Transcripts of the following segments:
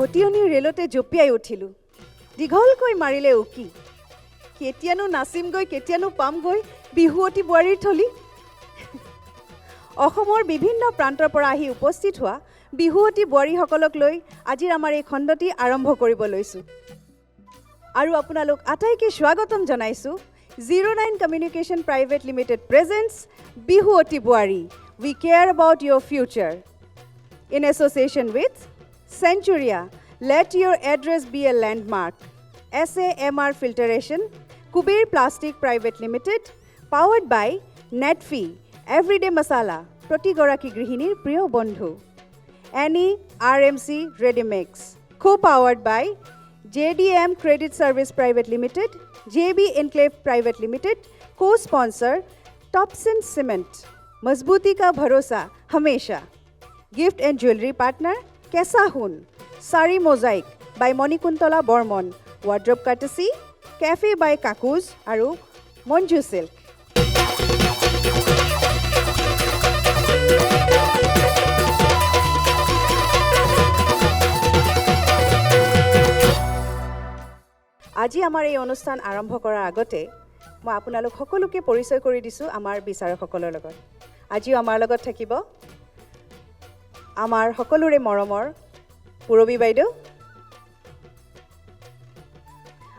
ভটিয়নি ৰেলতে জঁপিয়াই উঠিলোঁ দীঘলকৈ মাৰিলে উকি কেতিয়ানো নাচিমগৈ কেতিয়ানো পামগৈ বিহুৱতী বোৱাৰীৰ থলী অসমৰ বিভিন্ন প্ৰান্তৰ পৰা আহি উপস্থিত হোৱা বিহুৱতী বোৱাৰীসকলক লৈ আজিৰ আমাৰ এই খণ্ডটি আৰম্ভ কৰিব লৈছোঁ আৰু আপোনালোক আটাইকে স্বাগতম জনাইছোঁ 09 Communication Private Limited presents বিহুৱতী বোৱাৰী We care about your future in association with Centuria let your address be a landmark SAMR Filtration Kuber Plastic Private Limited powered by Netfi Everyday Masala Protigoraki Grihinir Priyo Bondhu Any RMC Readymix co-powered by JDM Credit Service Private Limited JB Enclave Private Limited co-sponsor Topson Cement Mazbuti ka bharosa hamesha gift and jewelry partner Kesahun Sari Mosaic by Monikuntala Bormon wardrobe courtesy Cafe by Kakuz aru Monju Silk আজি আমাৰ এই অনুষ্ঠান আৰম্ভ কৰাৰ আগতে মই আপোনালোক সকলোকে পৰিচয় কৰি দিছোঁ আমাৰ বিচাৰকসকলৰ লগত আজিও আমাৰ লগত থাকিব আমাৰ সকলোৰে মৰমৰ পুৰবী বাইদেউ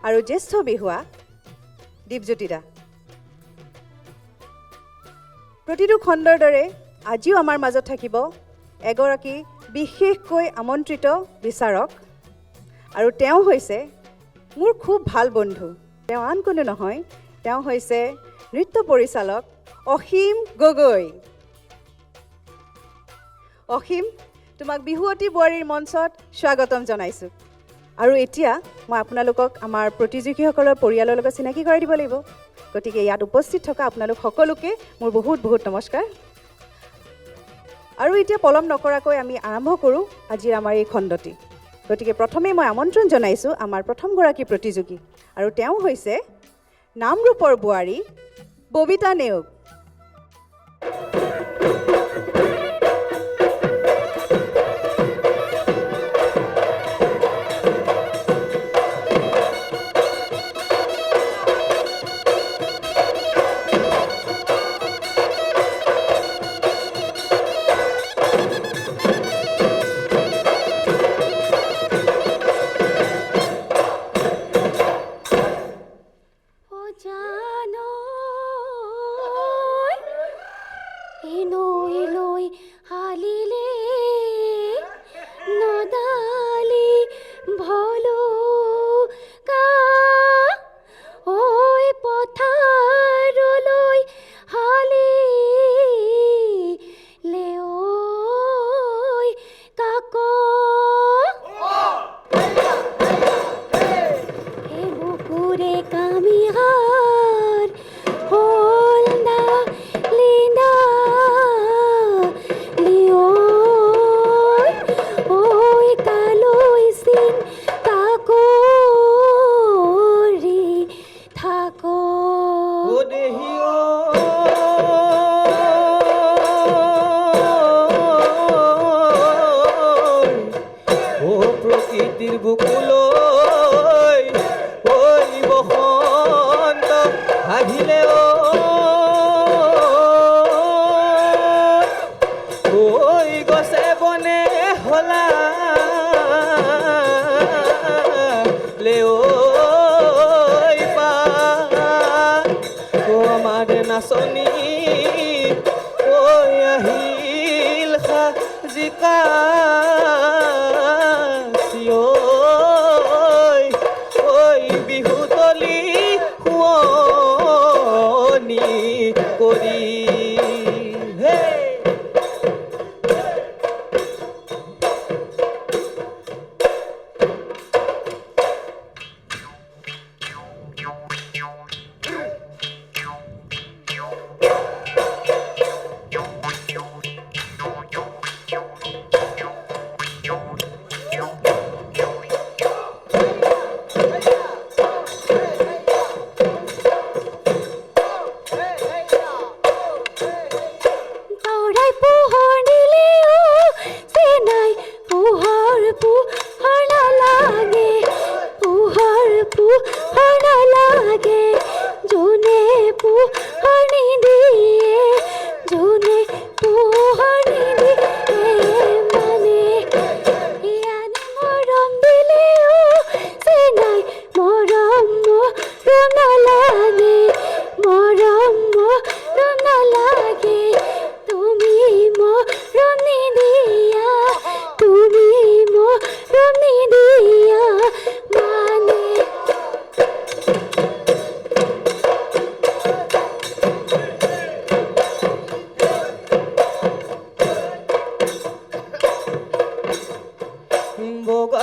আৰু জ্যেষ্ঠ বিহুৱা দীপজ্যোতি দা প্ৰতিটো খণ্ডৰ দৰে আজিও আমাৰ মাজত থাকিব এগৰাকী বিশেষকৈ আমন্ত্ৰিত বিচাৰক আৰু তেওঁ হৈছে মোৰ খুব ভাল বন্ধু তেওঁ আন কোনো নহয় তেওঁ হৈছে নৃত্য পৰিচালক অসীম গগৈ অসীম তোমাক বিহুৱতী বোৱাৰীৰ মঞ্চত স্বাগতম জনাইছোঁ আৰু এতিয়া মই আপোনালোকক আমাৰ প্ৰতিযোগীসকলৰ পৰিয়ালৰ লগত চিনাকি কৰাই দিব লাগিব গতিকে ইয়াত উপস্থিত থকা আপোনালোক সকলোকে মোৰ বহুত বহুত নমস্কাৰ আৰু এতিয়া পলম নকৰাকৈ আমি আৰম্ভ কৰোঁ আজিৰ আমাৰ এই খণ্ডটি গতিকে প্ৰথমে মই আমন্ত্ৰণ জনাইছোঁ আমাৰ প্ৰথমগৰাকী প্ৰতিযোগী আৰু তেওঁ হৈছে নামৰূপৰ বোৱাৰী ববিতা নেওগ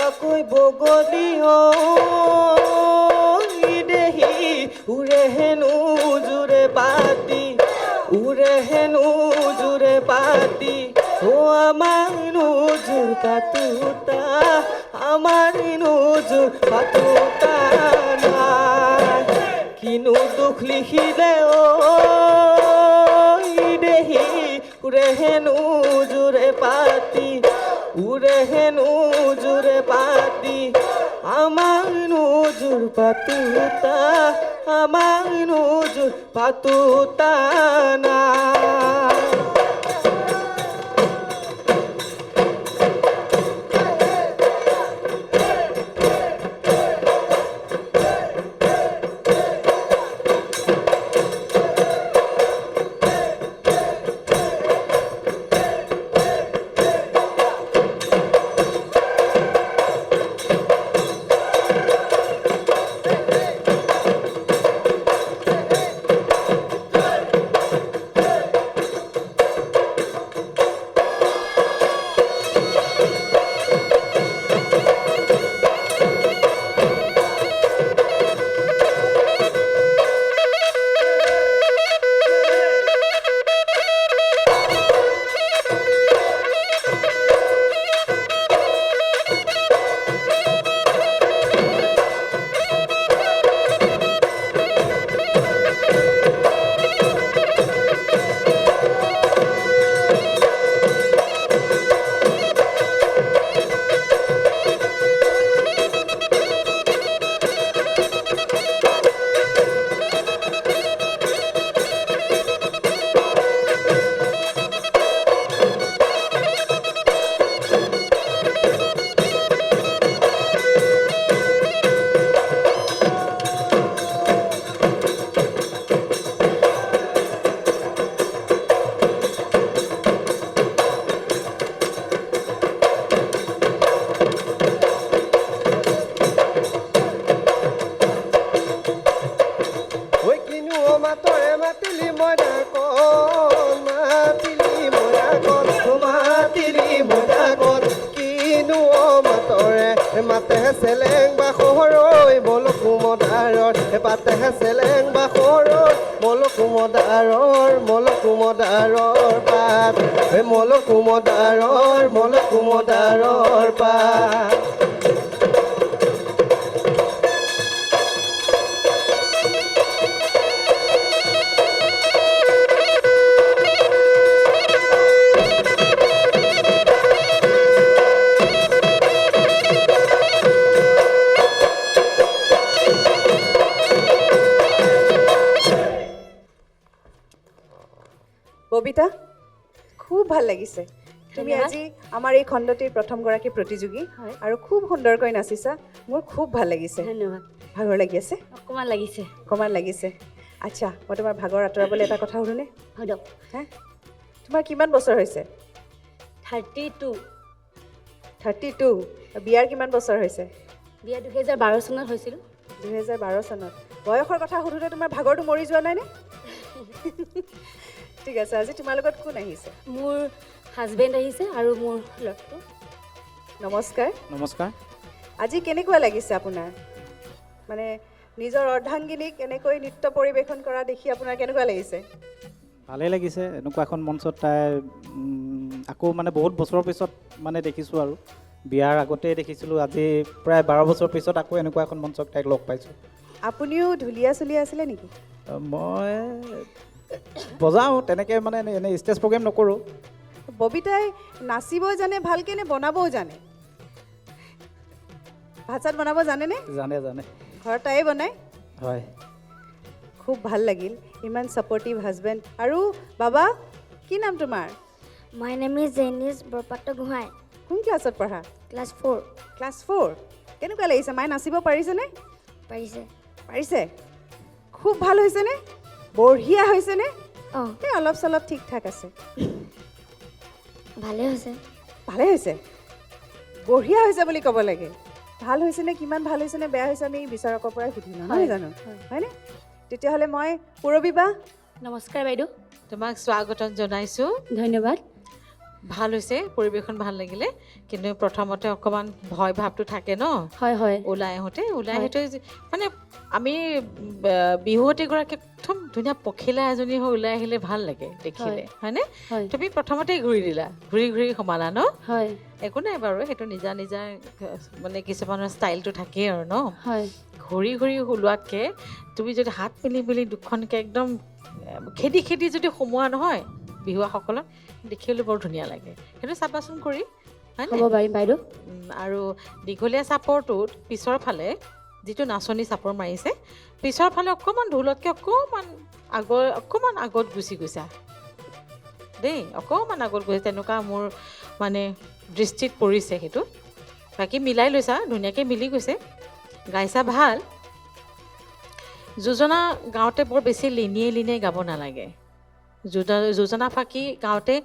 বাকৈ বগলী দেহি উৰে হেনো জোৰে পাতি উৰে হেনো জোৰে পাতি আমাৰ নোজোৰ পাতোতা আমাৰ নোজোৰ পাতোতা নাই কিনো দুখ লিখিলে দেহি উৰে হেনো জোৰে পাতি উৰে হেনো জোৰে পাতি আমাৰ নোজোৰ পাতোতা আমাৰ নোজোৰ পাতোতা নাই মাতে চেলেং বাখৰৈ মল কুমদাৰৰ পাতে চেলেং বাখৰৈ মল কুমদাৰৰ পাত মল কুমদাৰৰ পাত ববিতা খুব ভাল লাগিছে তুমি আজি আমাৰ এই খণ্ডটিৰ প্ৰথমগৰাকী প্ৰতিযোগী আৰু খুব সুন্দৰকৈ নাচিছা মোৰ খুব ভাল লাগিছে ধন্যবাদ ভাগৰ লাগি আছে অকণমান লাগিছে আচ্ছা মই তোমাৰ ভাগৰ আঁতৰাবলৈ এটা কথা সুধোনে সোধক হা তোমাৰ কিমান বছৰ হৈছে 32 বিয়াৰ কিমান বছৰ হৈছে বিয়া 2012 চনত হৈছিল 2012 চনত বয়সৰ কথা সুধোতে তোমাৰ ভাগৰটো মৰি যোৱা নাইনে ঠিক আছে আজি তোমাৰ লগত কোন আহিছে মোৰ হাজবেণ্ড আহিছে আৰু মোৰ ল'ৰাটো নমস্কাৰ আজি কেনেকুৱা লাগিছে আপোনাৰ মানে নিজৰ অৰ্ধাংগিনীক এনেকৈ নৃত্য পৰিৱেশন কৰা দেখি আপোনাৰ কেনেকুৱা লাগিছে ভালেই লাগিছে এনেকুৱা এখন মঞ্চত তাই আকৌ মানে বহুত বছৰৰ পিছত মানে দেখিছোঁ আৰু বিয়াৰ আগতেই দেখিছিলোঁ আজি প্ৰায় 12 বছৰ পিছত আকৌ এনেকুৱা এখন মঞ্চত তাইক লগ পাইছোঁ আপুনিও ঢুলীয়া চলিয়া আছিলে নেকি মই বজাওঁ তেনেকৈ মানে এনেই ষ্টেজ প্ৰগ্ৰেম নকৰোঁ ববিতাই নাচিব জানে ভালকৈ নে বনাবও জানে ভাত চাত বনাব জানেনে জানে ঘৰত তাইয়ে বনায় হয় খুব ভাল লাগিল ইমান ছাপৰ্টিভ হাজবেণ্ড আৰু বাবা কি নাম তোমাৰ My name is Janice Borpatta Guhai, কোন ক্লাছত পঢ়া class 4. ক্লাছ 4 কেনেকুৱা লাগিছে মায়ে নাচিব পাৰিছেনে Parise. পাৰিছে খুব ভাল হৈছেনে বঢ়িয়া হৈছেনে Oh, এই অলপ চলপ ঠিক ঠাক আছে ভালে হৈছে ভালে হৈছে বঢ়িয়া হৈছে বুলি ক'ব লাগে ভাল হৈছেনে কিমান ভাল হৈছেনে বেয়া হৈছে আমি বিচাৰকৰ পৰাই সুধিম নহয় জানো হয়নে তেতিয়াহ'লে মই পূৰবী বা নমস্কাৰ বাইদেউ তোমাক স্বাগতম জনাইছোঁ ধন্যবাদ ভাল হৈছে, পৰিৱেশন ভাল লাগিলে, কিন্তু প্ৰথমতে অকণমান ভয় ভাৱটো থাকে ন হয় হয় ওলাই আহোঁতে মানে আমি বিহুৱতীগৰাকী একদম ধুনীয়া পখিলা এজনী হৈ ওলাই আহিলে ভাল লাগে দেখিলে, হয়নে? হয় তুমি প্ৰথমতেই ঘূৰি দিলা, ঘূৰি ঘূৰি সোমালা ন? হয় একো নাই বাৰু, সেইটো নিজা নিজা মানে কিছুমানৰ ষ্টাইলটো থাকেই আৰু ন? হয় ঘূৰি ঘূৰি ওলোৱাতকৈ তুমি যদি হাত মেলি মেলি দুখনকৈ একদম খেদি খেদি যদি সোমোৱা নহয় বিহুৱাসকলক, দেখিবলৈ বৰ ধুনীয়া লাগে। সেইটো চাবাচোন কৰি, হয় হ'ব পাৰিম বাইদেউ। আৰু দীঘলীয়া চাপৰটোত পিছৰ ফালে যিটো নাচনী চাপৰ মাৰিছে, পিছৰ ফালে অকণমান ঢোলতকৈ অকণমান আগত গুচি গৈছা দেই, অকণমান আগত গৈছে, তেনেকুৱা মোৰ মানে দৃষ্টিত পৰিছে সেইটো। বাকী মিলাই লৈছা, ধুনীয়াকৈ মিলি গৈছে, গাইছা ভাল। যোজনা গাওঁতে বৰ বেছি লিনিয়ে গাব নালাগে। যোজনা ফাঁকি গাওঁতে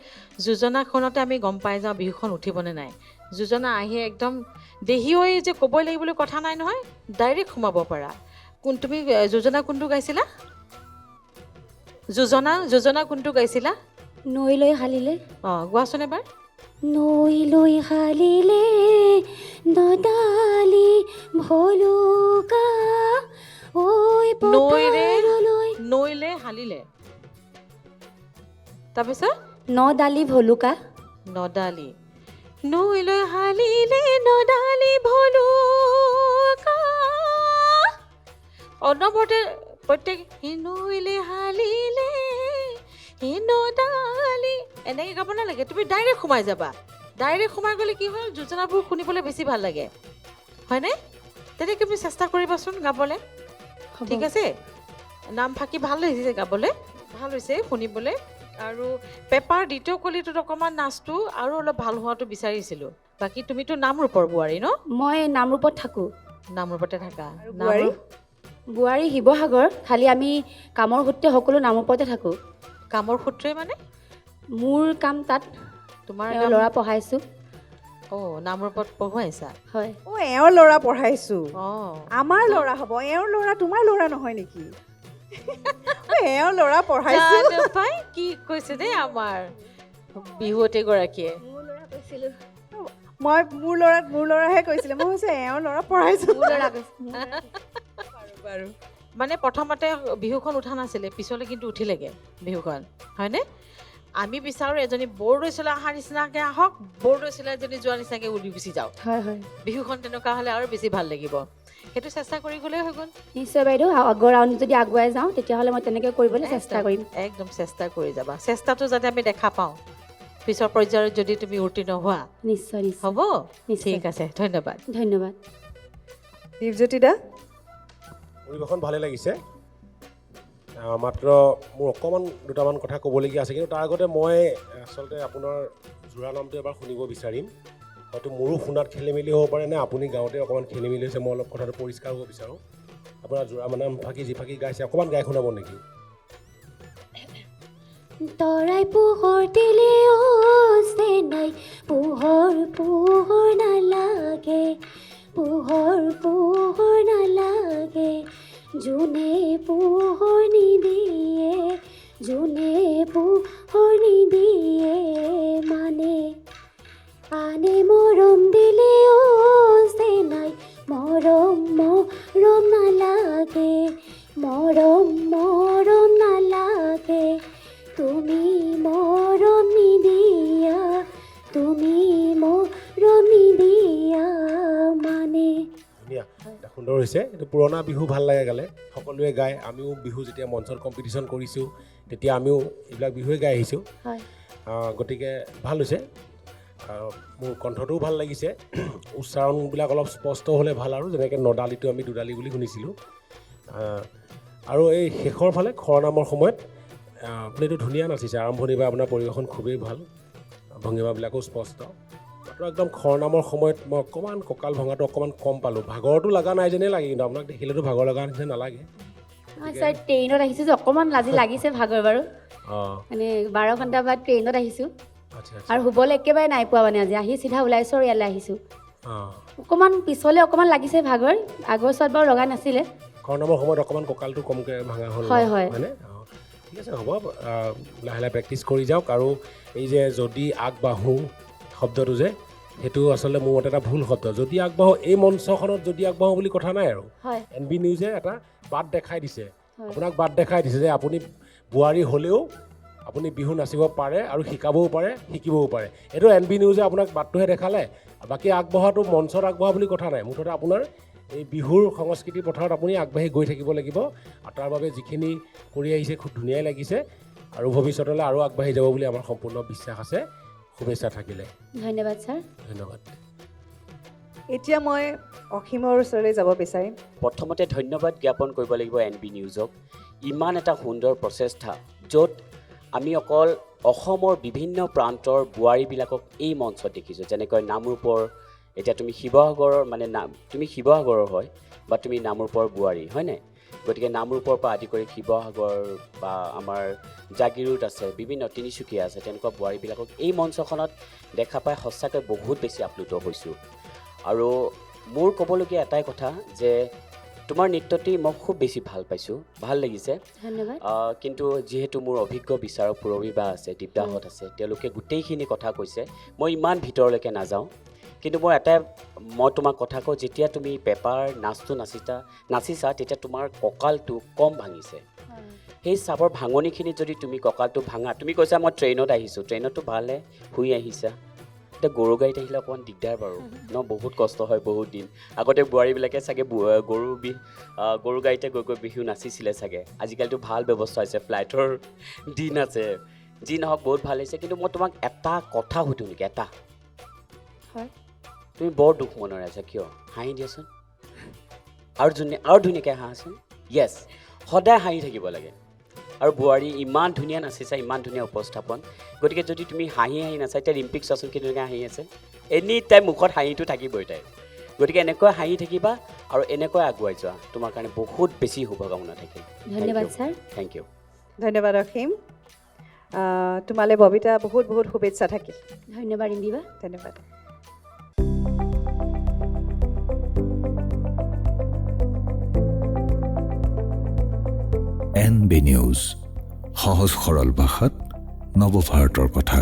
যোজনাখনতে আমি গম পাই যাওঁ বিহুখন উঠিবনে নাই। যোজনা আহি একদম দেহি হৈ যে ক'বই লাগিবলৈ কথা নাই নহয়, ডাইৰেক্ট সোমাব পাৰা। তুমি যোজনা কোনটো গাইছিলা? যোজনা কোনটো গাইছিলা? নৈ লৈ হালিলে। অঁ, গোৱাচোন এবাৰ। নৈ লৈ হালিলে নদালি ভলুকা ঐ নৈলে হালিলে, তাৰপিছত নদালি ভলুকা নদালি, নৈলৈ হালিলে নদালি ভলুকা, অনবৰতে প্ৰত্যেক নৈলে হালিলে নদালি, এনেকৈ গাব নালাগে, তুমি ডাইৰেক্ট সোমাই যাবা। ডাইৰেক্ট সোমাই গ'লে কি হয়, যোজনাবোৰ শুনিবলৈ বেছি ভাল লাগে, হয়নে? তেনেকৈ তুমি চেষ্টা কৰিবাচোন গাবলৈ, ঠিক আছে? নাম ফাঁকি ভাল হৈছে গাবলৈ, ভাল হৈছে শুনিবলৈ। আৰু পেপাৰ দ্বিতীয় কলিটোত অকণমান নাচটো আৰু অলপ ভাল হোৱাটো বিচাৰিছিলোঁ। বাকী তুমিতো নামৰূপৰ বোৱাৰী ন? মই নামৰূপত থাকোঁ। নামৰূপতে থাকা। বোৱাৰী? বোৱাৰী শিৱসাগৰ, খালি আমি কামৰ সূত্ৰে সকলো নামৰূপতে থাকোঁ। কামৰ সূত্ৰে মানে? মোৰ কাম তাত, তোমাৰ এওঁ ল'ৰা পঢ়াইছোঁ। অঁ, নামৰূপত পঢ়ুৱাইছা? হয়। অ' এওঁৰ ল'ৰা পঢ়াইছোঁ। অঁ, আমাৰ ল'ৰা হ'ব, এওঁৰ ল'ৰা তোমাৰ ল'ৰা নহয় নেকি? এওঁৰ ল'ৰা পঢ়াইছোঁ। জানো পাই কি কৈছে দেই আমাৰ বিহুৱতীগৰাকীয়ে। মই মোৰ ল'ৰাহে কৈছিলে, মই কৈছোঁ এওঁৰ ল'ৰা পঢ়াইছোঁ। বাৰু মানে প্ৰথমতে বিহুখন উঠা নাছিলে, পিছলৈ কিন্তু উঠিলেগৈ বিহুখন, হয়নে? আমি বিচাৰোঁ এজনী বৰদৈ চলাই অহাৰ নিচিনাকৈ আহক, বৰদৈ চলাই এজনী যোৱাৰ নিচিনাকৈ উৰি গুচি যাওক। হয় হয় বিহুখন তেনেকুৱা হ'লে আৰু বেছি ভাল লাগিব। সেইটো চেষ্টা কৰি গ'লেই হৈ গ'ল। নিশ্চয় বাইদেউ, আগৰ ৰাউণ্ড যদি আগুৱাই যাওঁ তেতিয়াহ'লে মই তেনেকৈ কৰিবলৈ চেষ্টা কৰিম। একদম চেষ্টা কৰি যাবা, চেষ্টাটো যাতে আমি দেখা পাওঁ পিছৰ পৰ্যায়ত যদি তুমি উত্তীৰ্ণ হোৱা। নিশ্চয় নিশ্চয় হ'ব, নিশ্চয়। ঠিক আছে, ধন্যবাদ। ধন্যবাদ। দীপজ্যোতি দা? পৰিৱেশন ভালেই লাগিছে, মাত্ৰ মোৰ অকণমান দুটামান কথা ক'বলগীয়া আছে, কিন্তু তাৰ আগতে মই আচলতে আপোনাৰ জোৰা নামটো এবাৰ শুনিব বিচাৰিম। হয়তো মোৰো শুনাত খেলি মেলি হ'ব পাৰে, নে আপুনি গাঁৱতে অকণমান খেলি মেলি হৈছে, মই অলপ কথাটো পৰিষ্কাৰ হ'ব বিচাৰোঁ। আপোনাৰ জোৰা নাম ফাঁকি যি ফাঁকি গাইছে অকণমান গাই শুনাব নেকি? তৰাই পোহৰ দিলে নাই পোহৰ নালাগে, পোহৰ নালাগে, যোনে পোহৰ নিদিয়ে মানে আনে মৰম দিলে নাই মৰম নালাগে, মৰম নালাগে, তুমি মৰম নিদিয়া মানে। ধুনীয়া, এটা সুন্দৰ হৈছে। এইটো পুৰণা বিহু ভাল লাগে গালে, সকলোৱে গায়। আমিও বিহু যেতিয়া মঞ্চত কম্পিটিশ্যন কৰিছোঁ তেতিয়া আমিও এইবিলাক বিহুৱে গাই আহিছোঁ। হয়। গতিকে ভাল হৈছে, মোৰ কণ্ঠটোও ভাল লাগিছে, উচ্চাৰণবিলাক অলপ স্পষ্ট হ'লে ভাল, আৰু যেনেকৈ নদালিটো আমি দুদালি বুলি শুনিছিলোঁ। আৰু এই শেষৰ ফালে খৰনামৰ সময়ত আপুনি এইটো ধুনীয়া নাচিছে, আৰম্ভণি বা আপোনাৰ পৰিৱেশন খুবেই ভাল, ভংগীমাবিলাকো স্পষ্ট। মাত্ৰ একদম খৰনামৰ সময়ত মই অকণমান কঁকাল ভঙাটো অকণমান কম পালোঁ, ভাগৰটো লগা নাই যেনেই লাগে, কিন্তু আপোনাক দেখিলেতো ভাগৰ লগা নিচিনা নালাগে। ছাৰ ট্ৰেইনত আহিছোঁ যে অকণমান আজি লাগিছে ভাগৰ বাৰু, অঁ, মানে 12 ঘণ্টা বাদ ট্ৰেইনত আহিছোঁ, আচ্ছা আচ্ছা, আৰু শুবলৈ একেবাৰে নাই পোৱা, মানে আজি আহি চিধা ওলাইছোঁ আৰু ইয়ালৈ আহিছোঁ। অঁ, অকণমান পিছলৈ অকণমান লাগিছে ভাগৰ, আগৰ চোৱাত বাৰু লগা নাছিলে। খৰনামৰ সময়ত অকণমান কঁকালটো কমকৈ ভাঙা হ'ল, হয় হয় হয়নে? অঁ, ঠিক আছে হ'ব লাহে লাহে প্ৰেক্টিছ কৰি যাওক আৰু এই যে যদি আগবাঢ়োঁ শব্দটো যে সেইটো আচলতে মোৰ মতে এটা ভুল শব্দ যদি আগবাঢ়োঁ এই মঞ্চখনত যদি আগবাঢ়োঁ বুলি কথা নাই আৰু হয় NB নিউজে এটা বাট দেখাই দিছে হয়। আপোনাক বাট দেখাই দিছে যে আপুনি বোৱাৰী হ'লেও আপুনি বিহু নাচিব পাৰে আৰু শিকাবও পাৰে শিকিবও পাৰে এইটো NB নিউজে আপোনাক বাটটোহে দেখালে বাকী আগবঢ়াটো মঞ্চত আগবঢ়া বুলি কথা নাই মুঠতে আপোনাৰ এই বিহুৰ সংস্কৃতিৰ পথাৰত আপুনি আগবাঢ়ি গৈ থাকিব লাগিব আৰু তাৰ বাবে যিখিনি কৰি আহিছে খুব ধুনীয়াই লাগিছে আৰু ভৱিষ্যতলৈ আৰু আগবাঢ়ি যাব বুলি আমাৰ সম্পূৰ্ণ বিশ্বাস আছে শুভেচ্ছা থাকিলে ধন্যবাদ ছাৰ ধন্যবাদ এতিয়া মই অসীমৰ ওচৰলৈ যাব বিচাৰিম প্ৰথমতে ধন্যবাদ জ্ঞাপন কৰিব লাগিব NB নিউজক ইমান এটা সুন্দৰ প্ৰচেষ্টা য'ত আমি অকল অসমৰ বিভিন্ন প্ৰান্তৰ বোৱাৰীবিলাকক এই মঞ্চত দেখিছোঁ যেনেকৈ নামৰূপৰ এতিয়া তুমি শিৱসাগৰৰ মানে তুমি শিৱসাগৰৰ হয় বা তুমি নামৰূপৰ বোৱাৰী হয়নে গতিকে নামৰূপৰ পৰা আদি কৰি শিৱসাগৰ বা আমাৰ জাগিৰোড আছে বিভিন্ন তিনিচুকীয়া আছে তেনেকুৱা বোৱাৰীবিলাকক এই মঞ্চখনত দেখা পাই সঁচাকৈ বহুত বেছি আপ্লুত হৈছোঁ আৰু মোৰ ক'বলগীয়া এটাই কথা যে তোমাৰ নৃত্যটি মই খুব বেছি ভাল পাইছোঁ ভাল লাগিছে ধন্যবাদ কিন্তু যিহেতু মোৰ অভিজ্ঞ বিচাৰক পুৰবীবা আছে দীপদাহঁত আছে তেওঁলোকে গোটেইখিনি কথা কৈছে মই ইমান ভিতৰলৈকে নাযাওঁ কিন্তু মই তোমাক কথা কওঁ যেতিয়া তুমি পেপাৰ নাচটো নাচিছা তেতিয়া তোমাৰ কঁকালটো কম ভাঙিছে সেই চাবৰ ভাঙনিখিনিত যদি তুমি কঁকালটো ভাঙা তুমি কৈছা মই ট্ৰেইনত আহিছোঁ ট্ৰেইনতো ভালহে শুই আহিছা এতিয়া গৰু গাড়ীত আহিলে অকণমান দিগদাৰ বাৰু বহুত কষ্ট হয় বহুত দিন আগতে বোৱাৰীবিলাকে চাগে গৰু গাড়ীতে গৈ গৈ বিহু নাচিছিলে চাগে আজিকালিতো ভাল ব্যৱস্থা হৈছে ফ্লাইটৰ দিন আছে যি নহওক বহুত ভাল হৈছে কিন্তু মই তোমাক এটা কথা সুধোঁ নেকি এটা হয় তুমি বৰ দুখ মনৰে আছা কিয় হাঁহি দিয়াচোন আৰু ধুনীয়াকৈ হাঁহাচোন য়েছ সদায় হাঁহি থাকিব লাগে আৰু বোৱাৰী ইমান ধুনীয়া নাচিছা ইমান ধুনীয়া উপস্থাপন গতিকে যদি তুমি হাঁহি নাচা এতিয়া ৰিম্পিক চোৱাচোন কি ধুনীয়া হাঁহি আছে এনি টাইম মুখত হাঁহিটো থাকিবই তাই গতিকে এনেকৈ হাঁহি থাকিবা আৰু এনেকৈ আগুৱাই যোৱা তোমাৰ কাৰণে বহুত বেছি শুভকামনা থাকিল ধন্যবাদ ছাৰ থেংক ইউ ধন্যবাদ অসীম তোমালৈ ববিতা বহুত বহুত শুভেচ্ছা থাকিল ধন্যবাদ ৰিম্বিবা ধন্যবাদ NB নিউজ সহজ সৰল ভাষাত নৱভাৰতৰ কথা